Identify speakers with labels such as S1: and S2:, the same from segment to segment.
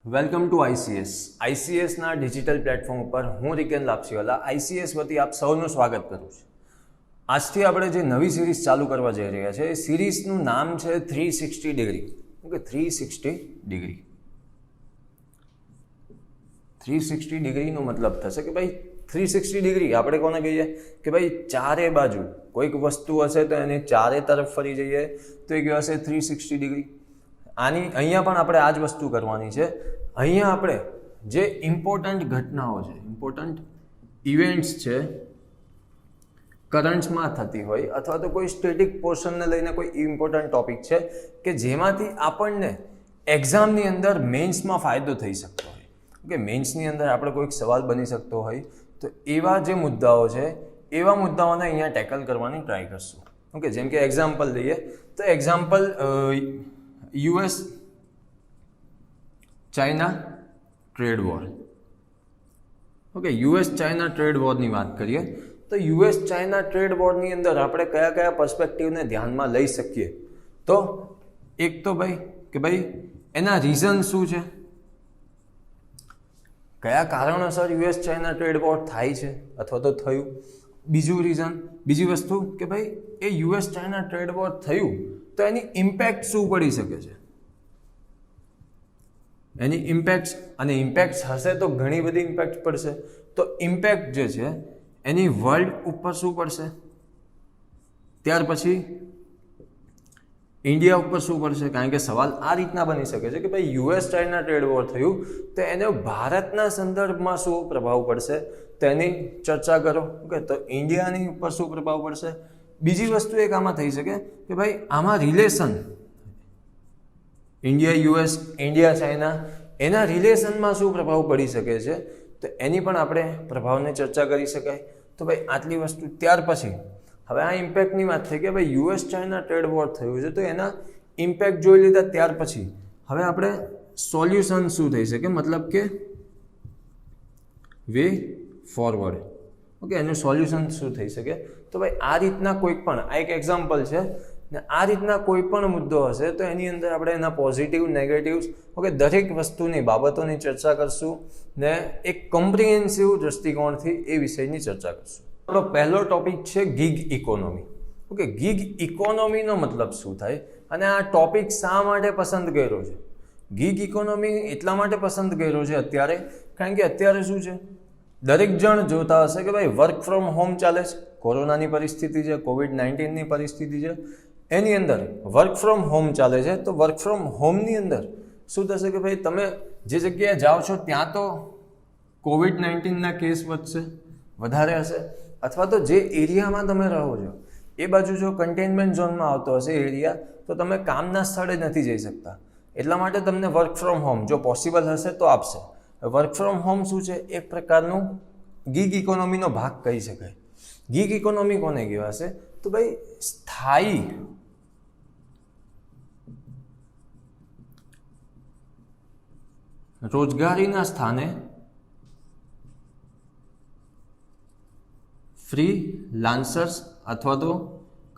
S1: Welcome to આઈસીએસના digital platform ઉપર હું રિકેન લાપસીવાલા ICS વતી આપ સૌનું સ્વાગત કરું છું. આજથી આપણે જે નવી સિરીઝ ચાલુ કરવા જઈ રહ્યા છે એ સિરીઝનું નામ છે 360 ડિગ્રી. Okay, 360 degree. 360 ડિગ્રીનો મતલબ થશે કે ભાઈ 360 ડિગ્રી આપણે કોને કહીએ કે ભાઈ ચારે બાજુ કોઈક વસ્તુ હશે તો એની ચારે તરફ ફરી જઈએ તો એ કહેવાશે 360 ડિગ્રી. અહીંયા પણ આપણે આ જ વસ્તુ કરવાની છે. અહીંયા આપણે જે ઇમ્પોર્ટન્ટ ઘટનાઓ છે, ઇમ્પોર્ટન્ટ ઇવેન્ટ્સ છે, કરન્ટ્સમાં થતી હોય અથવા તો કોઈ સ્ટેટિક પોર્શનને લઈને કોઈ ઇમ્પોર્ટન્ટ ટોપિક છે કે જેમાંથી આપણને એક્ઝામની અંદર મેન્સમાં ફાયદો થઈ શકતો હોય. ઓકે, મેન્સની અંદર આપણે કોઈક સવાલ બની શકતો હોય તો એવા જે મુદ્દાઓ છે એવા મુદ્દાઓને અહીંયા ટેકલ કરવાની ટ્રાય કરશું. ઓકે, જેમ કે એક્ઝામ્પલ લઈએ તો example US China trade war. Okay, US China trade વોરની વાત કરીએ તો યુએસ ચાઇના ટ્રેડ વોરની અંદર આપણે કયા કયા પર્સપેક્ટિવને ધ્યાનમાં લઈ શકીએ. તો એક તો ભાઈ એના રીઝન શું છે, કયા કારણોસર યુએસ ચાઇના ટ્રેડ વોર થાય છે અથવા તો થયું. બીજી વસ્તુ કે ભાઈ એ યુએસ ચાઇના ટ્રેડ વોર થયું તો એની ઇમ્પેક્ટ શું પડી શકે છે, એની ઇમ્પેક્ટ હશે તો ઘણી બધી ઇમ્પેક્ટ પડશે. તો ઇમ્પેક્ટ જે છે એની વર્લ્ડ ઉપર શું પડશે, ત્યાર પછી ઇન્ડિયા ઉપર શું પડશે. કારણ કે સવાલ આ રીતના બની શકે છે કે ભાઈ યુએસ ચાઇના ટ્રેડ વોર થયું તો એને ભારતના સંદર્ભમાં શું પ્રભાવ પડશે તેની ચર્ચા કરો. ઓકે, તો ઇન્ડિયાની ઉપર શું પ્રભાવ પડશે. બીજી વસ્તુ એક આમાં થઈ શકે કે ભાઈ આમાં relation India US, India China, એના રિલેશનમાં શું પ્રભાવ પડી શકે છે તો એની પણ આપણે પ્રભાવની ચર્ચા કરી શકાય. તો ભાઈ આટલી વસ્તુ ત્યાર પછી હવે આ ઇમ્પેક્ટની વાત થઈ કે ભાઈ યુએસ ચાઇના ટ્રેડ વોર થયું છે તો એના ઇમ્પેક્ટ જોઈ લીધા ત્યાર પછી હવે આપણે સોલ્યુશન શું થઈ શકે, મતલબ કે વે ફોરવર્ડ. ઓકે, એનું સોલ્યુશન શું થઈ શકે. તો ભાઈ આ રીતના કોઈ પણ આ એક એક્ઝામ્પલ છે ને આ રીતના કોઈ પણ મુદ્દો હશે તો એની અંદર આપણે એના પોઝિટિવ, નેગેટિવ્સ, ઓકે, દરેક વસ્તુની બાબતોની ચર્ચા કરશું ને એક કોમ્પ્રિહેન્સિવ દૃષ્ટિકોણથી એ વિષયની ચર્ચા કરશું. આપણો પહેલો ટોપિક છે ગીગ ઇકોનોમી. ઓકે, ગીગ ઇકોનોમીનો મતલબ શું થાય અને આ ટોપિક શા માટે પસંદ કર્યો છે. ગીગ ઇકોનોમી એટલા માટે પસંદ કર્યો છે અત્યારે કારણ કે અત્યારે શું છે દરેક જણ જોતા હશે કે ભાઈ વર્ક ફ્રોમ હોમ ચાલે છે, કોરોનાની પરિસ્થિતિ છે, COVID-19ની પરિસ્થિતિ છે, એની અંદર વર્ક ફ્રોમ હોમ ચાલે છે. તો વર્ક ફ્રોમ હોમની અંદર શું થશે કે ભાઈ તમે જે જગ્યાએ જાઓ છો ત્યાં તો COVID-19ના કેસ વધારે હશે અથવા તો જે એરિયામાં તમે રહો છો એ બાજુ જો કન્ટેનમેન્ટ ઝોનમાં આવતો હશે એરિયા તો તમે કામના સ્થળે નથી જઈ શકતા. એટલા માટે તમને વર્ક ફ્રોમ હોમ જો પોસિબલ હશે તો આપશે. વર્ક ફ્રોમ હોમ શું છે, એક પ્રકારનું ગીગ ઇકોનોમીનો ભાગ કહી શકાય. ગીગ ઇકોનોમી કોને કહેવાશે તો ભાઈ સ્થાયી રોજગારીના સ્થાને ફ્રી લાન્સર્સ અથવા તો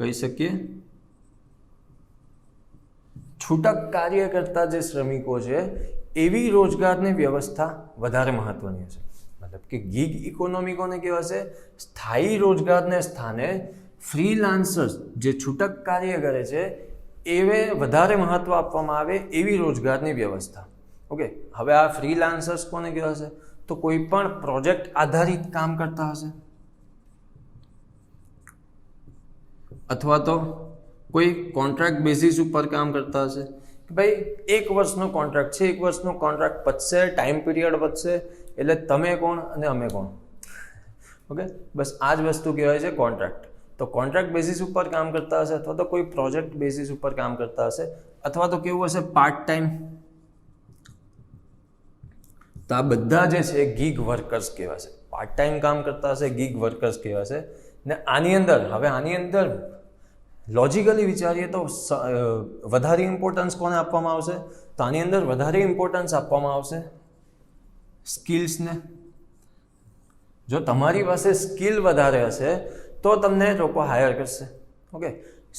S1: કહી શકીએ છૂટક કાર્ય કરતા જે શ્રમિકો છે એવી રોજગારની વ્યવસ્થા વધારે મહત્વની હશે. મતલબ કે ગીગ ઇકોનોમી કોને કહેવાશે, સ્થાયી રોજગારને સ્થાને ફ્રીલાન્સર્સ જે છૂટક કાર્ય કરે છે એવે વધારે મહત્વ આપવામાં આવે એવી રોજગારની વ્યવસ્થા. ઓકે, હવે આ ફ્રીલાન્સર્સ કોને કહેવાશે તો કોઈ પણ પ્રોજેક્ટ આધારિત કામ કરતા હશે અથવા તો કોઈ કોન્ટ્રાક્ટ બેઝિસ ઉપર કામ કરતા હશે કે ભાઈ 1 વર્ષનો કોન્ટ્રાક્ટ છે, 1 વર્ષનો કોન્ટ્રાક્ટ પતશે, ટાઈમ પીરિયડ પતશે એટલે તમે કોણ અને અમે કોણ. ઓકે, બસ આ જ વસ્તુ કહેવાય છે કોન્ટ્રાક્ટ. તો કોન્ટ્રાક્ટ બેઝિસ ઉપર કામ કરતા હશે અથવા તો કોઈ પ્રોજેક્ટ બેઝિસ ઉપર કામ કરતા હશે અથવા તો કેવું હશે પાર્ટ ટાઈમ. તો આ બધા જે છે ગીગ વર્કર્સ કહેવાશે. પાર્ટ ટાઈમ કામ કરતા હશે ગીગ વર્કર્સ કહેવાશે. ને આની અંદર લોજિકલી વિચારીએ તો વધારે ઇમ્પોર્ટન્સ કોને આપવામાં આવશે તો આની અંદર વધારે ઇમ્પોર્ટન્સ આપવામાં આવશે સ્કિલ્સને. જો તમારી પાસે સ્કિલ વધારે હશે તો તમને લોકો હાયર કરશે. ઓકે,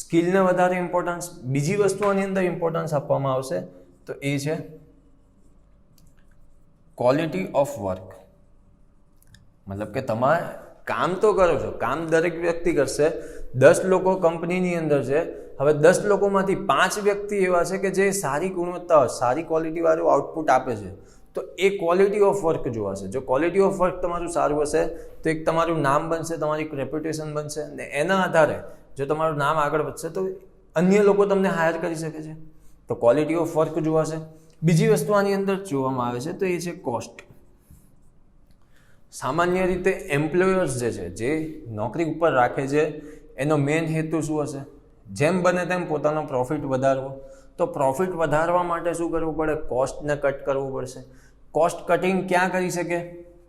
S1: સ્કિલને વધારે ઇમ્પોર્ટન્સ. બીજી વસ્તુઓની અંદર ઇમ્પોર્ટન્સ આપવામાં આવશે તો એ છે ક્વોલિટી ઓફ વર્ક, મતલબ કે તમે કામ તો કરો છો, કામ દરેક વ્યક્તિ કરશે. 10 લોકો કંપનીની અંદર છે, હવે 10 લોકોમાંથી 5 વ્યક્તિ એવા છે કે જે સારી ગુણવત્તા, સારી ક્વોલિટીવાળું આઉટપુટ આપે છે, તો એ ક્વોલિટી ઓફ વર્ક જોવાશે. જો ક્વોલિટી ઓફ વર્ક તમારું સારું હશે તો એક તમારું નામ બનશે, તમારી રેપ્યુટેશન બનશે, અને એના આધારે જો તમારું નામ આગળ વધશે તો અન્ય લોકો તમને હાયર કરી શકે છે. તો ક્વોલિટી ઓફ વર્ક જોવાશે. બીજી વસ્તુ આની અંદર જોવામાં આવે છે તો એ છે કોસ્ટ. સામાન્ય રીતે એમ્પ્લોયર્સ જે નોકરી ઉપર રાખે છે એનો મેઇન હેતુ શું હશે? જેમ બને તેમ પોતાનો પ્રોફિટ વધારવો. તો પ્રોફિટ વધારવા માટે શું કરવું પડે? કોસ્ટને કટ કરવું પડશે. કોસ્ટ કટિંગ ક્યાં કરી શકે?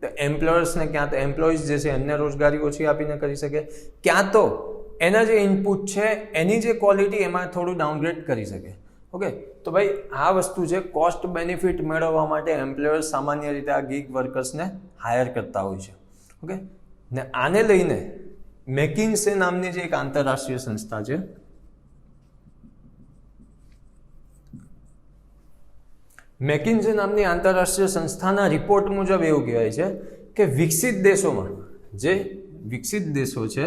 S1: તો એમ્પ્લોયર્સને, ક્યાં તો એમ્પ્લોઈઝ જે છે એમને રોજગારી ઓછી આપીને કરી શકે, ક્યાં તો એના જે ઇનપુટ છે એની જે ક્વોલિટી એમાં થોડું ડાઉનગ્રેડ કરી શકે. ઓકે, તો ભાઈ આ વસ્તુ છે. કોસ્ટ બેનિફિટ મેળવવા માટે એમ્પ્લોયર્સ સામાન્ય રીતે આ ગીગ વર્કર્સને હાયર કરતા હોય છે. ઓકે, ને આને લઈને મેકિન્સે નામની જે એક આંતરરાષ્ટ્રીય સંસ્થા છે, મેકિન્સે નામની આંતરરાષ્ટ્રીય સંસ્થાના રિપોર્ટ મુજબ એવું કહેવાય છે કે વિકસિત દેશોમાં, જે વિકસિત દેશો છે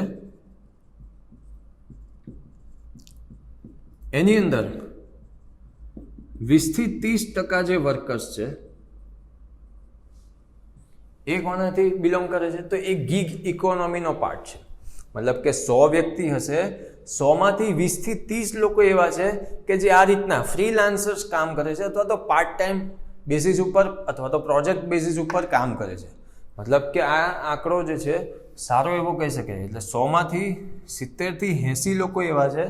S1: એની અંદર 20 થી 30% જે વર્કર્સ છે એ કોનાથી બિલોંગ કરે છે? તો એ ગીગ ઇકોનોમીનો પાર્ટ છે. મતલબ કે 100 વ્યક્તિ હશે, 100 માંથી 20 થી 30 લોકો એવા છે કે જે આ રીતના ફ્રીલાન્સર્સ કામ કરે છે, અથવા તો પાર્ટ ટાઈમ બેસિસ ઉપર અથવા તો પ્રોજેક્ટ બેસિસ ઉપર કામ કરે છે. મતલબ કે આ આંકડો જે છે સારો એવો કહી શકાય. એટલે 100 માંથી 70 થી 80 લોકો એવા છે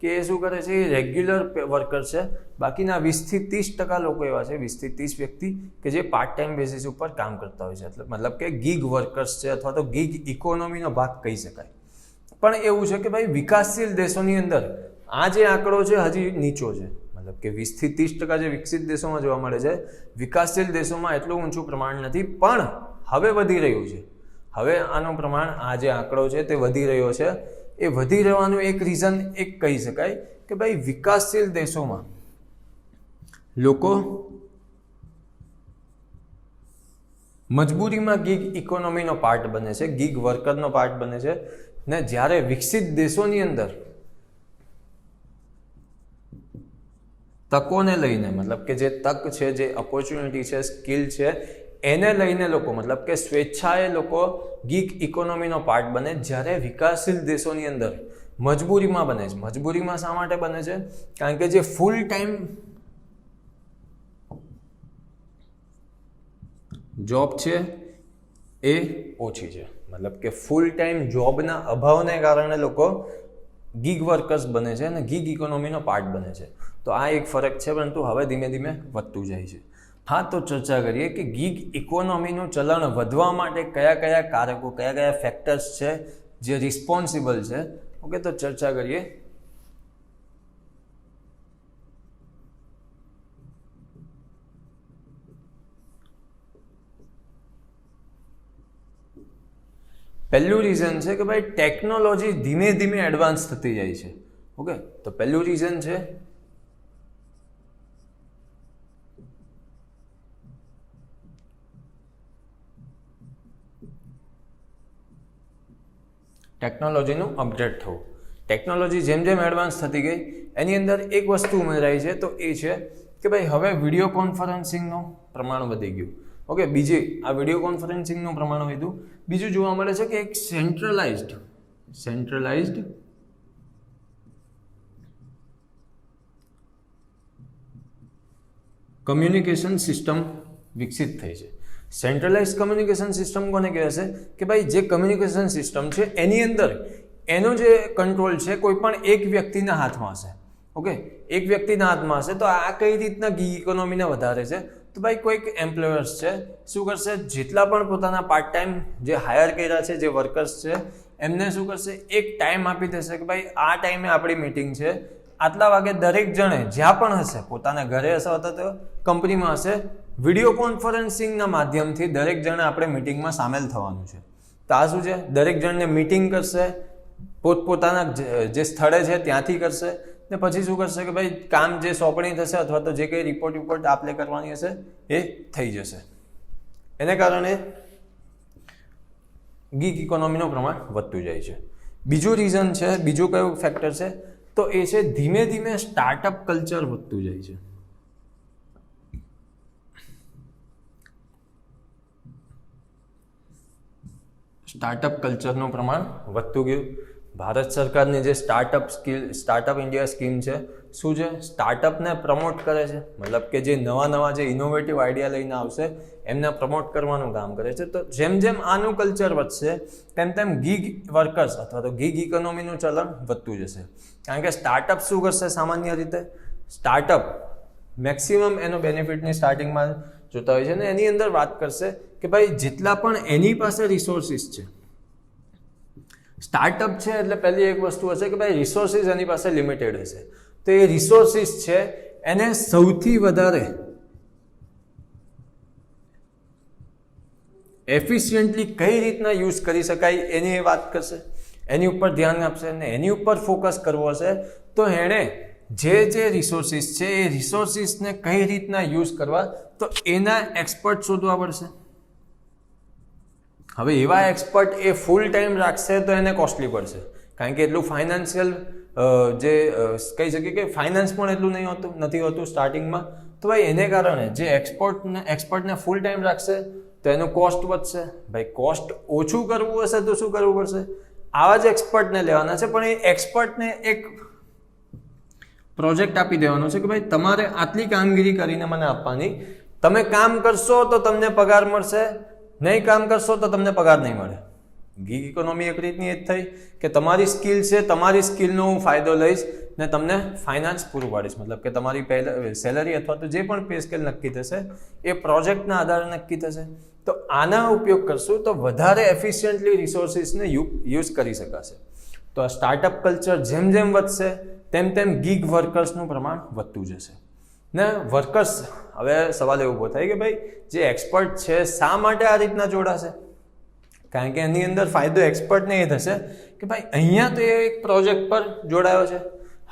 S1: કે એ શું કરે છે? એ રેગ્યુલર વર્કર છે. બાકીના 20 થી 30% લોકો એવા છે, 20 થી 30 વ્યક્તિ કે જે પાર્ટ ટાઈમ બેસિસ ઉપર કામ કરતા હોય છે. મતલબ કે ગીગ વર્કર્સ છે, અથવા તો ગીગ ઇકોનોમીનો ભાગ કહી શકાય. પણ એવું છે કે ભાઈ વિકાસશીલ દેશોની અંદર આ જે આંકડો છે હજી નીચો છે. મતલબ કે 20 થી 30% જે વિકસિત દેશોમાં જોવા મળે છે, વિકાસશીલ દેશોમાં એટલું ઊંચું પ્રમાણ નથી, પણ હવે વધી રહ્યું છે. હવે આનું પ્રમાણ, આ જે આંકડો છે તે વધી રહ્યો છે. એ વધી રહેવાનું એક રીઝન એક કહી શકાય કે ભાઈ વિકાસશીલ દેશોમાં લોકો મજબૂરીમાં ગીગ ઇકોનોમીનો પાર્ટ બને છે, ગીગ વર્કરનો પાર્ટ બને છે. ને જ્યારે વિકસિત દેશોની અંદર તકોને લઈને, મતલબ કે જે તક છે, જે ઓપોર્ચ્યુનિટી છે, સ્કિલ છે, એને લઈને લોકો, મતલબ કે સ્વેચ્છાએ લોકો ગીગ ઇકોનોમીનો પાર્ટ બને. જ્યારે વિકાસશીલ દેશોની અંદર મજબૂરીમાં બને છે. મજબૂરીમાં શા માટે બને છે? કારણ કે જે ફૂલ ટાઈમ જોબ છે એ ઓછી છે. મતલબ કે ફૂલ ટાઈમ જોબના અભાવને કારણે લોકો ગીગ વર્કર્સ બને છે અને ગીગ ઇકોનોમીનો પાર્ટ બને છે. તો આ એક ફરક છે, પરંતુ હવે ધીમે ધીમે વધતું જાય છે. હા, તો ચર્ચા કરીએ કે ગીગ ઇકોનોમીનું ચલણ વધવા માટે કયા કયા કારકો, કયા કયા ફેક્ટર્સ છે જે રિસ્પોન્સિબલ છે. ઓકે, તો ચર્ચા કરીએ. પહેલું રીઝન છે કે ભાઈ ટેકનોલોજી ધીમે ધીમે એડવાન્સ થતી જાય છે. ઓકે, તો પહેલું રીઝન છે ટેકનોલોજીનું અપડેટ થવું. ટેકનોલોજી જેમ જેમ એડવાન્સ થતી ગઈ એની અંદર એક વસ્તુ ઉમેરાઈ છે, તો એ છે કે ભાઈ હવે વિડીયો કોન્ફરન્સિંગનું પ્રમાણ વધી ગયું. ઓકે, બીજી આ વિડીયો કોન્ફરન્સિંગનું પ્રમાણ વધ્યું. બીજું જોવા મળે છે કે એક સેન્ટ્રલાઇઝ્ડ કમ્યુનિકેશન સિસ્ટમ વિકસિત થઈ છે. સેન્ટ્રલાઇઝ કમ્યુનિકેશન સિસ્ટમ કોને કહેવાશે? કે ભાઈ જે કમ્યુનિકેશન સિસ્ટમ છે એની અંદર એનો જે કંટ્રોલ છે કોઈ પણ એક વ્યક્તિના હાથમાં હશે. ઓકે, એક વ્યક્તિના હાથમાં હશે. તો આ કઈ રીતના ગીગ ઇકોનોમીને વધારે છે? તો ભાઈ કોઈક એમ્પ્લોયર્સ છે શું કરશે? જેટલા પણ પોતાના પાર્ટ ટાઈમ જે હાયર કર્યા છે, જે વર્કર્સ છે, એમને શું કરશે? એક ટાઈમ આપી દેશે કે ભાઈ આ ટાઈમે આપણી મીટિંગ છે, આટલા વાગે દરેક જણે જ્યાં પણ હશે, પોતાના ઘરે હશે અથવા તો કંપનીમાં હશે, વિડીયો કોન્ફરન્સિંગના માધ્યમથી દરેક જણે આપણે મિટિંગમાં સામેલ થવાનું છે. તો આ શું છે? દરેક જણને મિટિંગ કરશે, પોતપોતાના જે સ્થળે છે ત્યાંથી કરશે, ને પછી શું કરશે કે ભાઈ કામ જે સોંપણી થશે અથવા તો જે કંઈ રિપોર્ટ આપ લે કરવાની હશે એ થઈ જશે. એને કારણે ગીગ ઇકોનોમીનું પ્રમાણ વધતું જાય છે. બીજું રીઝન છે, બીજું કયું ફેક્ટર છે, તો એ છે ધીમે ધીમે સ્ટાર્ટઅપ કલ્ચર વધતું જાય છે. સ્ટાર્ટઅપ કલ્ચરનું પ્રમાણ વધતું ગયું. ભારત સરકારની જે સ્ટાર્ટઅપ ઇન્ડિયા સ્કીમ છે, શું છે, સ્ટાર્ટઅપને પ્રમોટ કરે છે. મતલબ કે જે નવા જે ઇનોવેટિવ આઈડિયા લઈને આવશે એમને પ્રમોટ કરવાનું કામ કરે છે. તો જેમ જેમ આનું કલ્ચર વધશે તેમ તેમ ગીગ વર્કર્સ અથવા તો ગીગ ઇકોનોમીનું ચલણ વધતું જશે. કારણ કે સ્ટાર્ટઅપ શું કરશે, સામાન્ય રીતે સ્ટાર્ટઅપ મેક્સિમમ એનો બેનિફિટની સ્ટાર્ટિંગમાં જોતા હોય છે ને એની અંદર વાત કરશે કે ભાઈ જેટલા પણ એની પાસે રિસોર્સિસ છે, સ્ટાર્ટઅપ છે એટલે પહેલી એક વસ્તુ હશે કે ભાઈ રિસોર્સિસ એની પાસે લિમિટેડ હશે. તો એ રિસોર્સિસ છે એને સૌથી વધારે એફિશિયન્ટલી કઈ રીતના યુઝ કરી શકાય એની એ વાત કરશે, એની ઉપર ધ્યાન આપશે અને એની ઉપર ફોકસ કરવો હશે. તો એણે જે રિસોર્સિસ છે એ રિસોર્સિસને કઈ રીતના યુઝ કરવા, તો એના એક્સપર્ટ શોધવા પડશે. હવે એવા એક્સપર્ટ એ ફૂલ ટાઈમ રાખશે તો એને કોસ્ટલી પડશે, કારણ કે એટલું ફાઇનાન્શિયલ જે કહી શકીએ કે ફાઇનાન્સ પણ એટલું નથી હોતું સ્ટાર્ટિંગમાં. તો ભાઈ એને કારણે જે એક્સપર્ટને ફૂલ ટાઈમ રાખશે તો એનું કોસ્ટ વધશે. ભાઈ કોસ્ટ ઓછું કરવું હશે તો શું કરવું પડશે, આવા જ એક્સપર્ટને લેવાના છે, પણ એ એક્સપર્ટને એક પ્રોજેક્ટ આપી દેવાનો છે કે ભાઈ તમારે આટલી કામગીરી કરીને મને આપવાની, તમે કામ કરશો તો તમને પગાર મળશે, નહીં કામ કરશો તો તમને પગાર નહીં મળે. ગીગ ઇકોનોમી એક રીતની એ જ થઈ કે તમારી સ્કિલ છે, તમારી સ્કિલનો હું ફાયદો લઈશ ને તમને ફાઇનાન્સ પૂરું પાડીશ. મતલબ કે તમારી સેલરી અથવા તો જે પણ પે સ્કેલ નક્કી થશે એ પ્રોજેક્ટના આધારે નક્કી થશે. તો આના ઉપયોગ કરશું તો વધારે એફિશિયન્ટલી રિસોર્સિસને યુઝ કરી શકાશે. તો આ સ્ટાર્ટઅપ કલ્ચર જેમ જેમ વધશે તેમ તેમ ગીગ વર્કર્સનું પ્રમાણ વધતું જશે. ને વર્કર્સ, હવે સવાલ એવો ઊભો થાય કે ભાઈ જે એક્સપર્ટ છે શા માટે આ રીતના જોડાશે? કારણ કે એની અંદર ફાયદો એક્સપર્ટને એ થશે કે ભાઈ અહીંયા તો એ એક પ્રોજેક્ટ પર જોડાયો છે,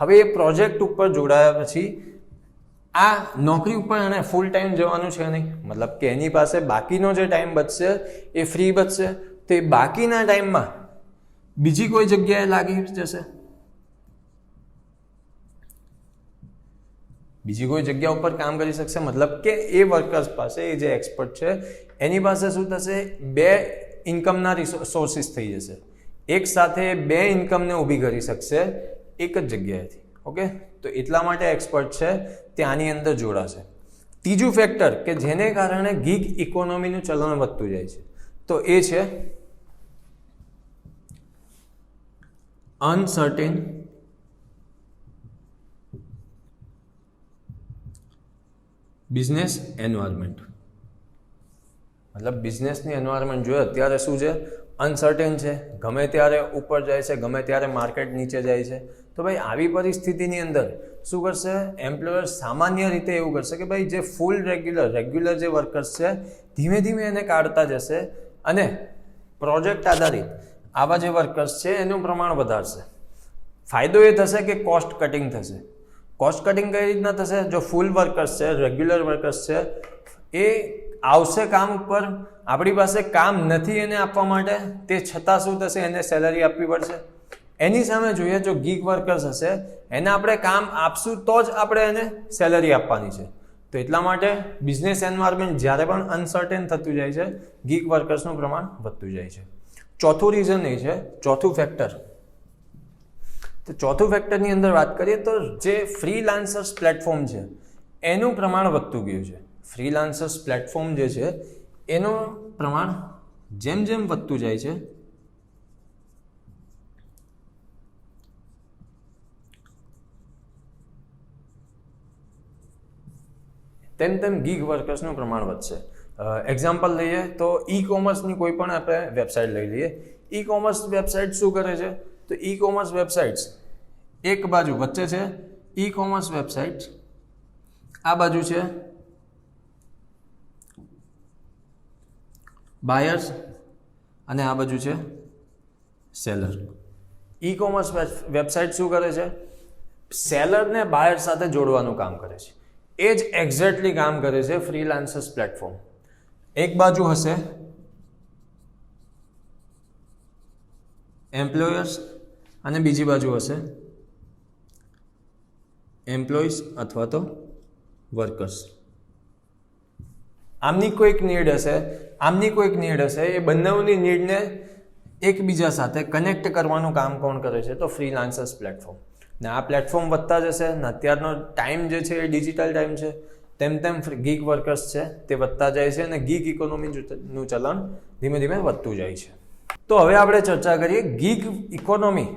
S1: હવે એ પ્રોજેક્ટ ઉપર જોડાયા પછી આ નોકરી ઉપર એને ફૂલ ટાઈમ જવાનું છે નહીં. મતલબ કે એની પાસે બાકીનો જે ટાઈમ બચશે એ ફ્રી બચશે, તો એ બાકીના ટાઈમમાં બીજી કોઈ જગ્યાએ લાગી જશે, બીજી કોઈ જગ્યા ઉપર કામ કરી શકશે. મતલબ કે એ વર્કર્સ પાસે, એ જે એક્સપર્ટ છે એની પાસે શું થશે, બે ઇન્કમના સોર્સિસ થઈ જશે. એક સાથે બે ઇન્કમને ઊભી કરી શકશે એક જ જગ્યાએથી. ઓકે, તો એટલા માટે એક્સપર્ટ છે તે આની અંદર જોડાશે. ત્રીજું ફેક્ટર કે જેને કારણે ગીગ ઇકોનોમીનું ચલણ વધતું જાય છે તો એ છે અનસર્ટેન બિઝનેસ એન્વાયરમેન્ટ. મતલબ બિઝનેસની એન્વાયરમેન્ટ જોઈએ અત્યારે શું છે, અનસર્ટેન છે, ગમે ત્યારે ઉપર જાય છે, ગમે ત્યારે માર્કેટ નીચે જાય છે. તો ભાઈ આવી પરિસ્થિતિની અંદર શું કરશે એમ્પ્લોયર, સામાન્ય રીતે એવું કરશે કે ભાઈ જે ફૂલ રેગ્યુલર જે વર્કર્સ છે ધીમે ધીમે એને કાઢતા જશે અને પ્રોજેક્ટ આધારિત આવા જે વર્કર્સ છે એનું પ્રમાણ વધારશે. ફાયદો એ થશે કે કોસ્ટ કટિંગ થશે. કોસ્ટ કટિંગ કઈ રીતના થશે, જો ફૂલ વર્કર્સ છે, રેગ્યુલર વર્કર્સ છે, એ આવશે કામ ઉપર, આપણી પાસે કામ નથી એને આપવા માટે, તે છતાં શું થશે, એને સેલરી આપવી પડશે. એની સામે જોઈએ જો ગીગ વર્કર્સ હશે એને આપણે કામ આપશું તો જ આપણે એને સેલરી આપવાની છે. તો એટલા માટે બિઝનેસ એન્વાયરમેન્ટ જ્યારે પણ અનસર્ટેન થતું જાય છે ગીગ વર્કર્સનું પ્રમાણ વધતું જાય છે. ચોથું રીઝન એ છે, ચોથું ફેક્ટર, તો ચોથું ફેક્ટરની અંદર વાત કરીએ તો જે ફ્રીલાન્સર્સ પ્લેટફોર્મ છે એનું પ્રમાણ વધતું ગયું છે. ફ્રીલાન્સર્સ પ્લેટફોર્મ જે છે એનું પ્રમાણ જેમ જેમ વધતું જાય છે તેમ તેમ ગીગ વર્કર્સનું પ્રમાણ વધશે. એક્ઝામ્પલ લઈએ તો ઈ કોમર્સની કોઈ પણ આપણે વેબસાઇટ લઈ લઈએ. ઈ કોમર્સ વેબસાઇટ શું કરે છે, તો ઈ કોમર્સ વેબસાઇટ્સ એક બાજુ વચ્ચે છે ઈ કોમર્સ વેબસાઇટ, આ બાજુ છે બાયર્સ અને આ બાજુ છે સેલર. ઈ કોમર્સ વેબસાઇટ શું કરે છે, સેલરને બાયર સાથે જોડવાનું કામ કરે છે. એ જ એક્ઝેક્ટલી કામ કરે છે ફ્રીલાન્સર્સ પ્લેટફોર્મ. એક બાજુ હશે એમ્પ્લોયર્સ અને બીજી બાજુ હશે એમ્પ્લોઈઝ અથવા તો વર્કર્સ. આમની કોઈક નીડ હશે એ બંનેની નીડને એકબીજા સાથે કનેક્ટ કરવાનું કામ કોણ કરે છે? તો ફ્રીલાન્સર્સ પ્લેટફોર્મ. ને આ પ્લેટફોર્મ વધતા જશે ને અત્યારનો ટાઈમ જે છે એ ડિજિટલ ટાઈમ છે, તેમ ગીગ વર્કર્સ છે તે વધતા જાય છે અને ગીગ ઇકોનોમીનું ચલણ ધીમે ધીમે વધતું જાય છે. તો હવે આપણે ચર્ચા કરીએ ગીગ ઇકોનોમી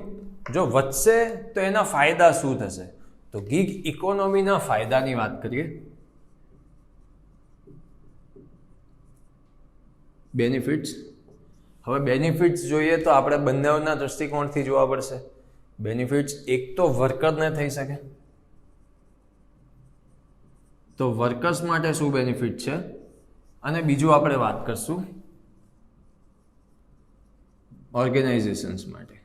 S1: જો વધશે તો એના ફાયદા શું થશે? તો ગીગ ઇકોનોમીના ફાયદાની વાત કરીએ. બેનિફિટ્સ. હવે બેનિફિટ્સ જોઈએ તો આપણે બંનેના દૃષ્ટિકોણથી જોવા પડશે. બેનિફિટ્સ એક તો વર્કરને થઈ શકે, તો વર્કર્સ માટે શું બેનિફિટ છે, અને બીજું આપણે વાત કરશું ઓર્ગેનાઇઝેશન્સ માટે,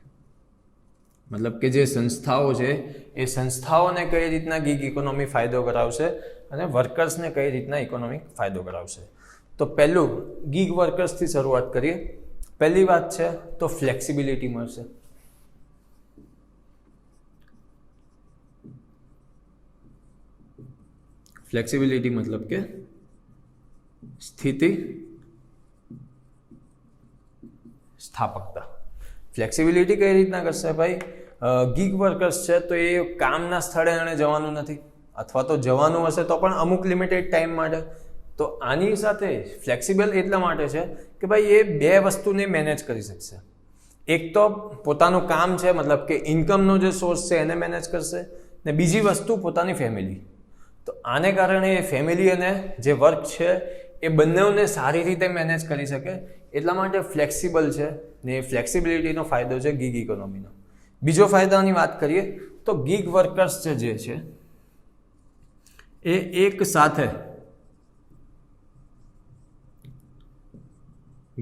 S1: મતલબ કે જે સંસ્થાઓ છે એ સંસ્થાઓને કઈ રીતના ગીગ ઇકોનોમી ફાયદો કરાવશે અને વર્કર્સને કઈ રીતના ઇકોનોમિક ફાયદો કરાવશે. તો પહેલું ગીગ વર્કર્સથી શરૂઆત કરીએ. પહેલી વાત છે તો ફ્લેક્સિબિલિટી મળશે. ફ્લેક્સિબિલિટી મતલબ કે સ્થાપકતા. ફ્લેક્સિબિલિટી કઈ રીતના કરશે ભાઈ? ગીગ વર્કર્સ છે તો એ કામના સ્થળે એણે જવાનું નથી, અથવા તો જવાનું હશે તો પણ અમુક લિમિટેડ ટાઈમ માટે. તો આની સાથે ફ્લેક્સિબલ એટલા માટે છે કે ભાઈ એ બે વસ્તુને મેનેજ કરી શકશે. એક તો પોતાનું કામ છે, મતલબ કે ઇન્કમનો જે સોર્સ છે એને મેનેજ કરશે, ને બીજી વસ્તુ પોતાની ફેમિલી. તો આને કારણે એ ફેમિલી અને જે વર્ક છે એ બંનેને સારી રીતે મેનેજ કરી શકે, એટલા માટે ફ્લેક્સિબલ છે ને એ ફ્લેક્સિબિલિટીનો ફાયદો છે ગીગ ઇકોનોમીનો. બીજો ફાયદાની વાત કરીએ તો ગીગ વર્કર્સ જે છે એ એક સાથે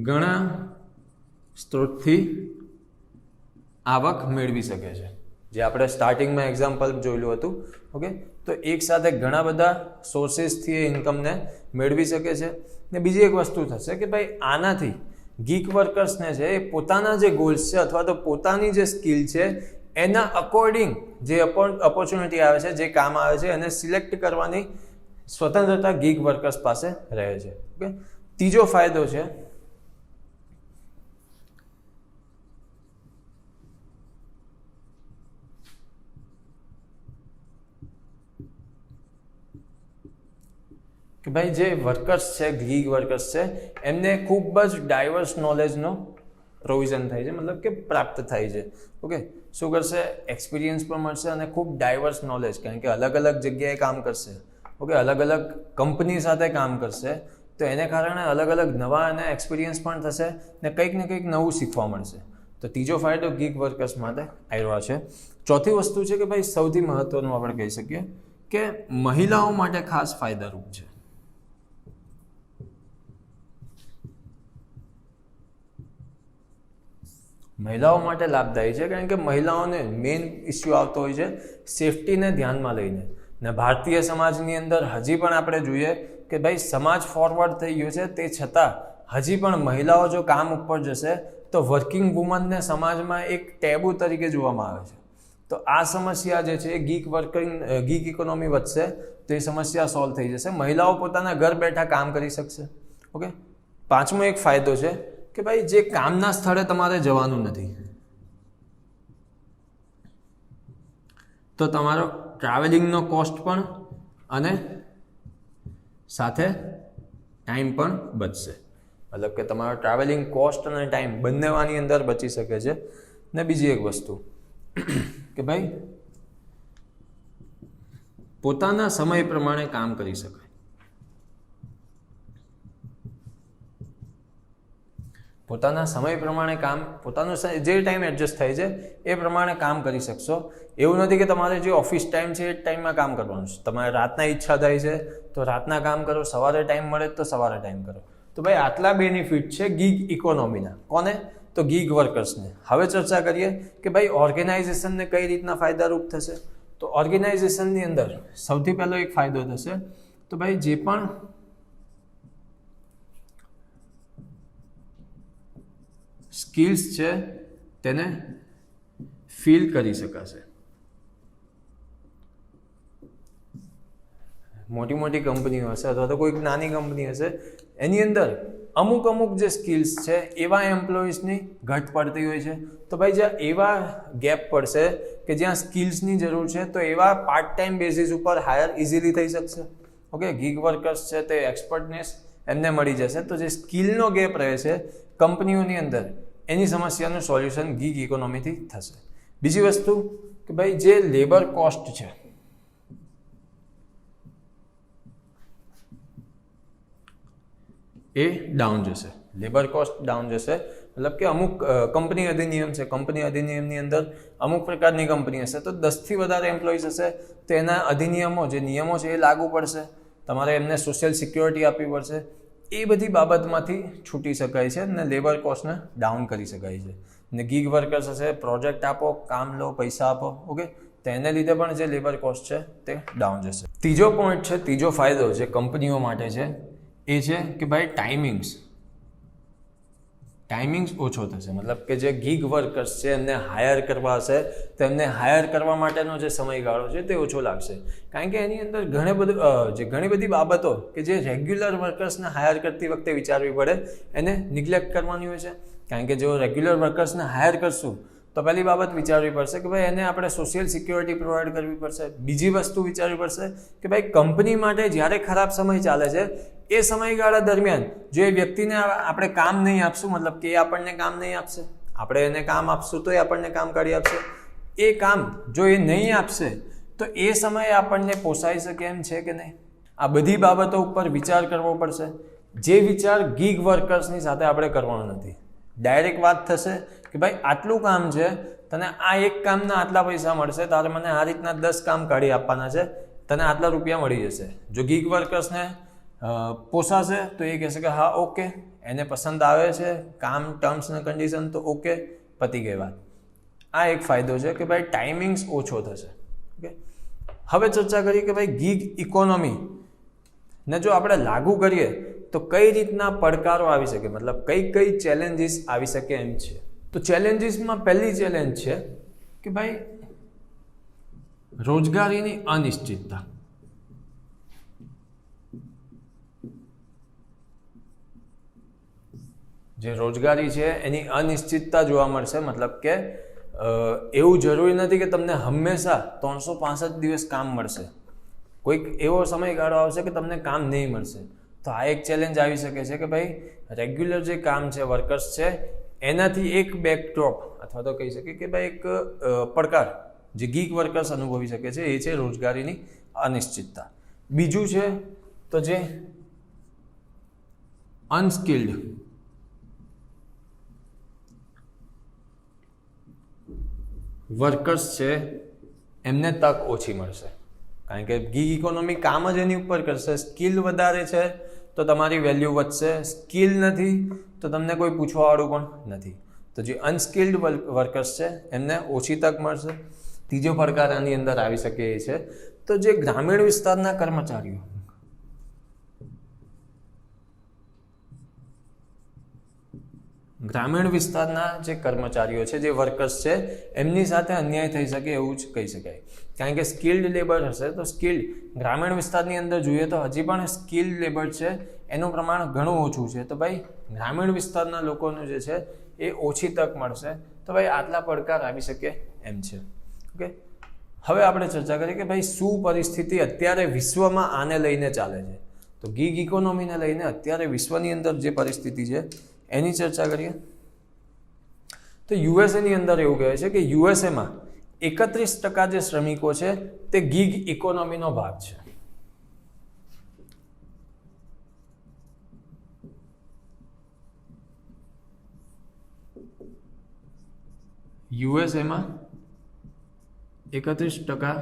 S1: ઘણા સ્ત્રોતથી આવક મેળવી શકે છે. જે આપણે સ્ટાર્ટિંગમાં એક્ઝામ્પલ જોયેલું હતું, ઓકે, તો એક સાથે ઘણા બધા સોર્સિસથી એ ઇન્કમને મેળવી શકે છે. ને બીજી એક વસ્તુ થશે કે ભાઈ આનાથી ગીગ વર્કર્સને છે એ પોતાના જે ગોલ્સ છે અથવા તો પોતાની જે સ્કિલ છે એના અકોર્ડિંગ જે ઓપોર્ચ્યુનિટી આવે છે, જે કામ આવે છે એને સિલેક્ટ કરવાની સ્વતંત્રતા ગીગ વર્કર્સ પાસે રહે છે. ઓકે. ત્રીજો ફાયદો છે કે ભાઈ જે વર્કર્સ છે, ગીગ વર્કર્સ છે, એમને ખૂબ જ ડાયવર્સ નોલેજનો પ્રોવિઝન થાય છે, મતલબ કે પ્રાપ્ત થાય છે. ઓકે, શું કરશે? એક્સપિરિયન્સ પણ મળશે અને ખૂબ ડાયવર્સ નોલેજ, કારણ કે અલગ અલગ જગ્યાએ કામ કરશે, ઓકે, અલગ અલગ કંપની સાથે કામ કરશે, તો એને કારણે અલગ અલગ નવા અને એક્સપિરિયન્સ પણ થશે ને કંઈક નવું શીખવા મળશે. તો ત્રીજો ફાયદો ગીગ વર્કર્સ માટે આવ્યો છે. ચોથી વસ્તુ છે કે ભાઈ સૌથી મહત્વનું આપણે કહી શકીએ કે મહિલાઓ માટે ખાસ ફાયદારૂપ છે. મહિલાઓ માટે લાભદાયી છે, કારણ કે મહિલાઓને મેઇન ઇસ્યુ આવતો હોય છે સેફટીને ધ્યાનમાં લઈને. ને ભારતીય સમાજની અંદર હજી પણ આપણે જોઈએ કે ભાઈ સમાજ ફોરવર્ડ થઈ ગયો છે, તે છતાં હજી પણ મહિલાઓ જો કામ ઉપર જશે તો વર્કિંગ વુમનને સમાજમાં એક ટેબુ તરીકે જોવામાં આવે છે. તો આ સમસ્યા જે છે ગીગ ઇકોનોમી વધશે તો એ સમસ્યા સોલ્વ થઈ જશે. મહિલાઓ પોતાના ઘર બેઠા કામ કરી શકશે. ઓકે. પાંચમો એક ફાયદો છે કે ભાઈ જે કામના સ્થળે તમારે જવાનું નથી, તો તમારો ટ્રાવેલિંગનો કોસ્ટ પણ અને સાથે ટાઈમ પણ બચશે. મતલબ કે તમારો ટ્રાવેલિંગ કોસ્ટ અને ટાઈમ બંનેવાની અંદર બચી શકે છે. ને બીજી એક વસ્તુ કે ભાઈ પોતાના સમય પ્રમાણે કામ કરી શકાય. પોતાના સમય પ્રમાણે કામ, પોતાનો જે ટાઈમ એડજસ્ટ થાય છે એ પ્રમાણે કામ કરી શકશો. એવું નથી કે તમારે જે ઓફિસ ટાઈમ છે એ ટાઈમમાં કામ કરવાનું છે. તમારે રાતના ઈચ્છા થાય છે તો રાતના કામ કરો, સવારે ટાઈમ મળે તો સવારે ટાઈમ કરો. તો ભાઈ આટલા બેનિફિટ છે ગીગ ઇકોનોમીના. કોને? તો ગીગ વર્કર્સને. હવે ચર્ચા કરીએ કે ભાઈ ઓર્ગેનાઇઝેશનને કઈ રીતના ફાયદારૂપ થશે. તો ઓર્ગેનાઇઝેશનની અંદર સૌથી પહેલો એક ફાયદો થશે તો ભાઈ જે પણ સ્કિલ્સ છે તેને ફિલ કરી શકાશે. મોટી મોટી કંપનીઓ હશે અથવા તો કોઈક નાની કંપની હશે, એની અંદર અમુક જે સ્કિલ્સ છે એવા એમ્પ્લોઈઝની ઘટ પડતી હોય છે. તો ભાઈ જ્યાં એવા ગેપ પડશે કે જ્યાં સ્કિલ્સની જરૂર છે તો એવા પાર્ટ ટાઈમ બેઝિસ ઉપર હાયર ઇઝીલી થઈ શકશે. ઓકે, ગીગ વર્કર્સ છે તે એક્સપર્ટનેસ એમને મળી જશે. તો જે સ્કિલનો ગેપ રહે છે કંપનીઓની અંદર, એની સમસ્યાનું સોલ્યુશન ગીગ ઇકોનોમીથી થશે. બીજી વસ્તુ કે ભાઈ જે લેબર કોસ્ટ છે એ ડાઉન જશે. લેબર કોસ્ટ ડાઉન જશે મતલબ કે અમુક કંપની અધિનિયમ છે, કંપની અધિનિયમની અંદર અમુક પ્રકારની કંપની હશે તો 10થી વધારે એમ્પ્લોઈઝ હશે તો એના અધિનિયમો જે નિયમો છે એ લાગુ પડશે. તમારે એમને સોશિયલ સિક્યોરિટી આપવી પડશે. એ બધી બાબતમાંથી છૂટી શકાય છે અને લેબર કોસ્ટને ડાઉન કરી શકાય છે. ને ગીગ વર્કર્સ હશે, પ્રોજેક્ટ આપો, કામ લો, પૈસા આપો. ઓકે, તો એને લીધે પણ જે લેબર કોસ્ટ છે તે ડાઉન જશે. ત્રીજો પોઈન્ટ છે, ત્રીજો ફાયદો જે કંપનીઓ માટે છે એ છે કે ભાઈ ટાઈમિંગ્સ ઓછો થશે. મતલબ કે જે ગીગ વર્કર્સ છે એમને હાયર કરવા હશે તો એમને હાયર કરવા માટેનો જે સમયગાળો છે તે ઓછો લાગશે. કારણ કે એની અંદર ઘણી બધી બાબતો કે જે રેગ્યુલર વર્કર્સને હાયર કરતી વખતે વિચારવી પડે એને નિગ્લેક્ટ કરવાની હોય છે. કારણ કે જો રેગ્યુલર વર્કર્સને હાયર કરશું તો પહેલી બાબત વિચારવી પડશે કે ભાઈ એને આપણે સોશિયલ સિક્યોરિટી પ્રોવાઈડ કરવી પડશે. બીજી વસ્તુ વિચારવી પડશે કે ભાઈ કંપની માટે જ્યારે ખરાબ સમય ચાલે છે એ સમયગાળા દરમિયાન જો એ વ્યક્તિને આપણે કામ નહીં આપશું, મતલબ કે એ આપણને કામ નહીં આપશે, આપણે એને કામ આપશું તો એ આપણને કામ કાઢી આપશે. એ કામ જો એ નહીં આપશે તો એ સમયે આપણને પોસાઈ શકે એમ છે કે નહીં, આ બધી બાબતો ઉપર વિચાર કરવો પડશે. જે વિચાર ગીગ વર્કર્સની સાથે આપણે કરવાનો નથી. ડાયરેક્ટ વાત થશે કે ભાઈ આટલું કામ છે, તને આ એક કામના આટલા પૈસા મળશે, તારે મને આ રીતના 10 કામ કાઢી આપવાના છે, તને આટલા રૂપિયા મળી જશે. જો ગીગ વર્કર્સને પોસાશે તો એ કહેશે કે હા ઓકે, એને પસંદ આવે છે કામ, ટર્મ્સ ને કન્ડિશન તો ઓકે, પતી ગઈ વાત. આ એક ફાયદો છે કે ભાઈ ટાઈમિંગ્સ ઓછો થશે. ઓકે, હવે ચર્ચા કરીએ કે ભાઈ ગીગ ઇકોનોમી ને જો આપણે લાગુ કરીએ તો કઈ રીતના પડકારો આવી શકે, મતલબ કઈ ચેલેન્જીસ આવી શકે એમ છે. તો ચેલેન્જીસમાં પહેલી ચેલેન્જ છે કે ભાઈ રોજગારીની અનિશ્ચિતતા. જે રોજગારી છે એની અનિશ્ચિતતા જોવા મળશે. મતલબ કે એવું જરૂરી નથી કે તમને હંમેશા 365 દિવસ કામ મળશે. કોઈક એવો સમયગાળો આવશે કે તમને કામ નહીં મળશે. તો આ એક ચેલેન્જ આવી શકે છે કે ભાઈ રેગ્યુલર જે કામ છે, વર્કર્સ છે, એનાથી એક બેકડ્રોપ અથવા તો કહી શકીએ કે ભાઈ એક પડકાર જે ગીગ વર્કર્સ અનુભવી શકે છે એ છે રોજગારીની અનિશ્ચિતતા. બીજું છે તો જે અનસ્કિલ્ડ વર્કર્સ છે એમને તક ઓછી મળશે. કારણ કે ગીગ ઇકોનોમી કામ જ એની ઉપર કરશે. સ્કિલ વધારે છે તો તમારી વેલ્યુ વધશે, સ્કિલ નથી તો તમને કોઈ પૂછવાવાળું પણ નથી. તો જે અનસ્કિલ્ડ વર્કર્સ છે એમને ઓછી તક મળશે. ત્રીજો પડકાર આની અંદર આવી શકે એ છે તો જે ગ્રામીણ વિસ્તારના કર્મચારીઓ, ગ્રામીણ વિસ્તારના જે કર્મચારીઓ છે, જે વર્કર્સ છે, એમની સાથે અન્યાય થઈ શકે એવું જ કહી શકાય. કારણ કે સ્કિલ્ડ લેબર હશે તો સ્કિલ્ડ ગ્રામીણ વિસ્તારની અંદર જોઈએ તો હજી પણ સ્કિલ્ડ લેબર છે એનું પ્રમાણ ઘણું ઓછું છે. તો ભાઈ ગ્રામીણ વિસ્તારના લોકોનું જે છે એ ઓછી તક મળશે. તો ભાઈ આટલા પડકાર આવી શકે એમ છે. ઓકે, હવે આપણે ચર્ચા કરીએ કે ભાઈ શું પરિસ્થિતિ અત્યારે વિશ્વમાં આને લઈને ચાલે છે. તો ગીગ ઇકોનોમીને લઈને અત્યારે વિશ્વની અંદર જે પરિસ્થિતિ છે એની ચર્ચા કરીએ તો યુએસએની અંદર એવું કહે છે કે યુએસએમાં 31% જે શ્રમિકો છે તે ગીગ ઇકોનોમીનો ભાગ છે. યુએસએમાં 31%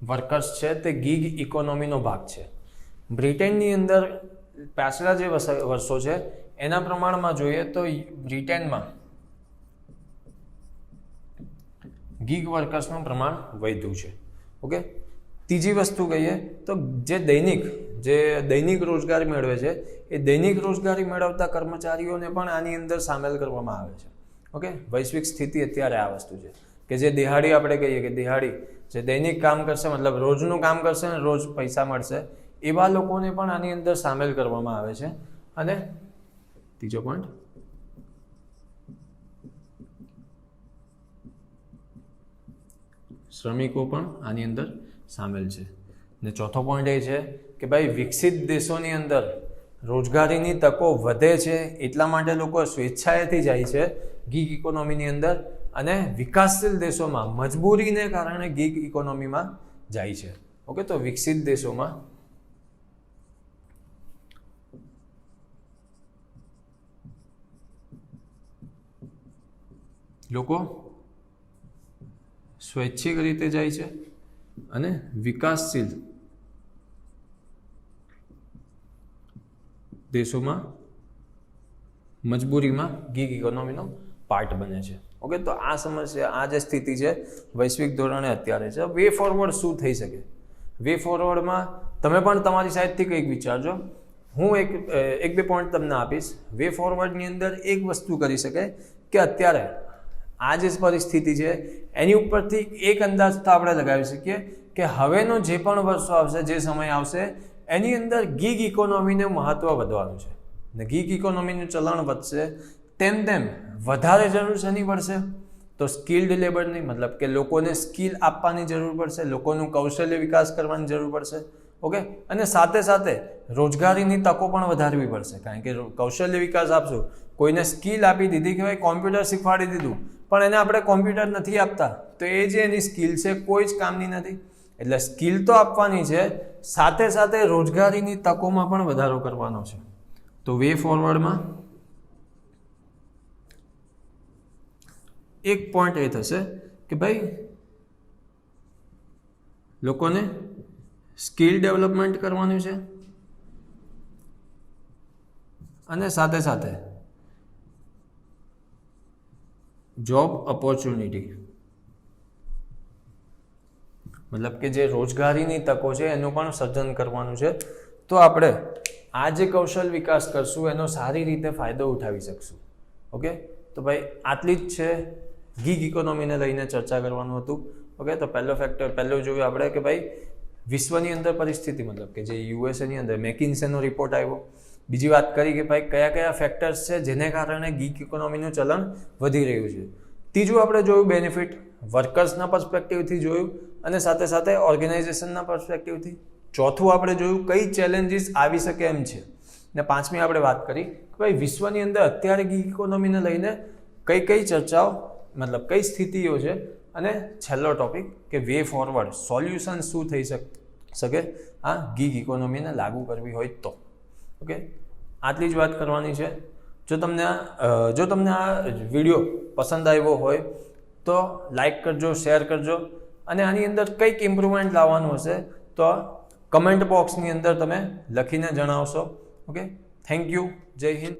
S1: વર્કર્સ છે તે ગીગ ઇકોનોમીનો ભાગ છે. બ્રિટનની અંદર પાછલા જે વર્ષો છે એના પ્રમાણમાં જોઈએ તો બ્રિટનમાં ગીગ વર્કર્સનું પ્રમાણ વધ્યું છે. ઓકે, ત્રીજી વસ્તુ કહીએ તો જે દૈનિક જે દૈનિક રોજગારી મેળવે છે એ દૈનિક રોજગારી મેળવતા કર્મચારીઓને પણ આની અંદર સામેલ કરવામાં આવે છે. ઓકે, વૈશ્વિક સ્થિતિ અત્યારે આ વસ્તુ છે કે જે દિહાડી આપણે કહીએ કે દિહાડી જે દૈનિક કામ કરશે, મતલબ રોજનું કામ કરશે ને રોજ પૈસા મળશે, એવા લોકોને પણ આની અંદર સામેલ કરવામાં આવે છે. અને ત્રીજો પોઈન્ટ, શ્રમિકો પણ આની અંદર સામેલ છે. ને ચોથો પોઈન્ટ એ છે કે ભાઈ વિકસિત દેશોની અંદર રોજગારીની તકો વધે છે એટલા માટે લોકો સ્વેચ્છાએથી જાય છે ગીગ ઇકોનોમીની અંદર, અને વિકાસશીલ દેશોમાં મજબૂરીને કારણે ગીગ ઇકોનોમીમાં જાય છે. ઓકે, તો વિકસિત દેશોમાં લોકો સ્વૈચ્છિક રીતે જાય છે અને વિકાસશીલ દેશોમાં મજબૂરીમાં ગીગ ઇકોનોમીનો પાર્ટ બને છે. ઓકે, તો આ સમસ્યા, આ જે સ્થિતિ છે વૈશ્વિક ધોરણે અત્યારે છે. વે ફોરવર્ડ શું થઈ શકે? વે ફોરવર્ડમાં તમે પણ તમારી સાઈડથી કંઈક વિચારજો. હું એક બે પોઈન્ટ તમને આપીશ. વે ફોરવર્ડની અંદર એક વસ્તુ કરી શકે કે અત્યારે આ જે પરિસ્થિતિ છે એની ઉપરથી એક અંદાજ તો આપણે લગાવી શકીએ કે હવેનો જે પણ વર્ષો આવશે, જે સમય આવશે, એની અંદર ગીગ ઇકોનોમીને મહત્ત્વ વધવાનું છે. ને ગીગ ઇકોનોમીનું ચલણ વધશે તેમ તેમ વધારે જરૂર શેની પડશે? તો સ્કિલ્ડ લેબરની, મતલબ કે લોકોને સ્કિલ આપવાની જરૂર પડશે, લોકોનું કૌશલ્ય વિકાસ કરવાની જરૂર પડશે. ઓકે, અને સાથે સાથે રોજગારીની તકો પણ વધારવી પડશે, કારણ કે કૌશલ્ય વિકાસ આપશું, કોઈને સ્કિલ આપી દીધી કે ભાઈ કોમ્પ્યુટર શીખવાડી દીધું, પણ એને આપણે કોમ્પ્યુટર નથી આપતા તો એ જે એની સ્કિલ છે કોઈ જ કામની નથી. એટલે સ્કિલ તો આપવાની છે, સાથે સાથે રોજગારીની તકોમાં પણ વધારો કરવાનો છે. તો વે ફોરવર્ડમાં એક પોઈન્ટ એ થશે કે ભાઈ લોકોને સ્કિલ ડેવલપમેન્ટ કરવાનું છે અને સાથે સાથે જોબ ઓપોર્ચ્યુનિટી, મતલબ કે જે રોજગારીની તકો છે એનું પણ સર્જન કરવાનું છે. તો આપણે આ જે કૌશલ વિકાસ કરશું એનો સારી રીતે ફાયદો ઉઠાવી શકશું. ઓકે, તો ભાઈ આટલી જ છે ગીગ ઇકોનોમીને લઈને ચર્ચા કરવાનું હતું. ઓકે, તો પહેલું જોયું આપણે કે ભાઈ વિશ્વની અંદર પરિસ્થિતિ, મતલબ કે જે યુએસએની અંદર મેકિન્સેનો રિપોર્ટ આવ્યો. બીજી વાત કરી કે ભાઈ કયા કયા ફેક્ટર્સ છે જેને કારણે ગીગ ઇકોનોમીનું ચલણ વધી રહ્યું છે. ત્રીજું આપણે જોયું બેનિફિટ, વર્કર્સના પર્સપેક્ટિવથી જોયું અને સાથે સાથે ઓર્ગેનાઇઝેશનના પર્સપેક્ટિવથી. ચોથું આપણે જોયું કઈ ચેલેન્જીસ આવી શકે એમ છે. ને પાંચમી આપણે વાત કરી કે ભાઈ વિશ્વની અંદર અત્યારે ગીગ ઇકોનોમીને લઈને કઈ કઈ ચર્ચાઓ, મતલબ કઈ સ્થિતિઓ છે. અને છેલ્લો ટોપિક કે વે ફોરવર્ડ, સોલ્યુશન શું થઈ શકે આ ગીગ ઇકોનોમીને લાગુ કરવી હોય તો. ઓકે, આટલી જ વાત કરવાની છે. જો તમને આ વિડીયો પસંદ આવ્યો હોય તો લાઈક કરજો, શેર કરજો, અને આની અંદર કંઈક ઇમ્પ્રુવમેન્ટ લાવવાનું હશે તો કમેન્ટ બોક્સની અંદર તમે લખીને જણાવશો. Okay, thank you. જય હિન્દ.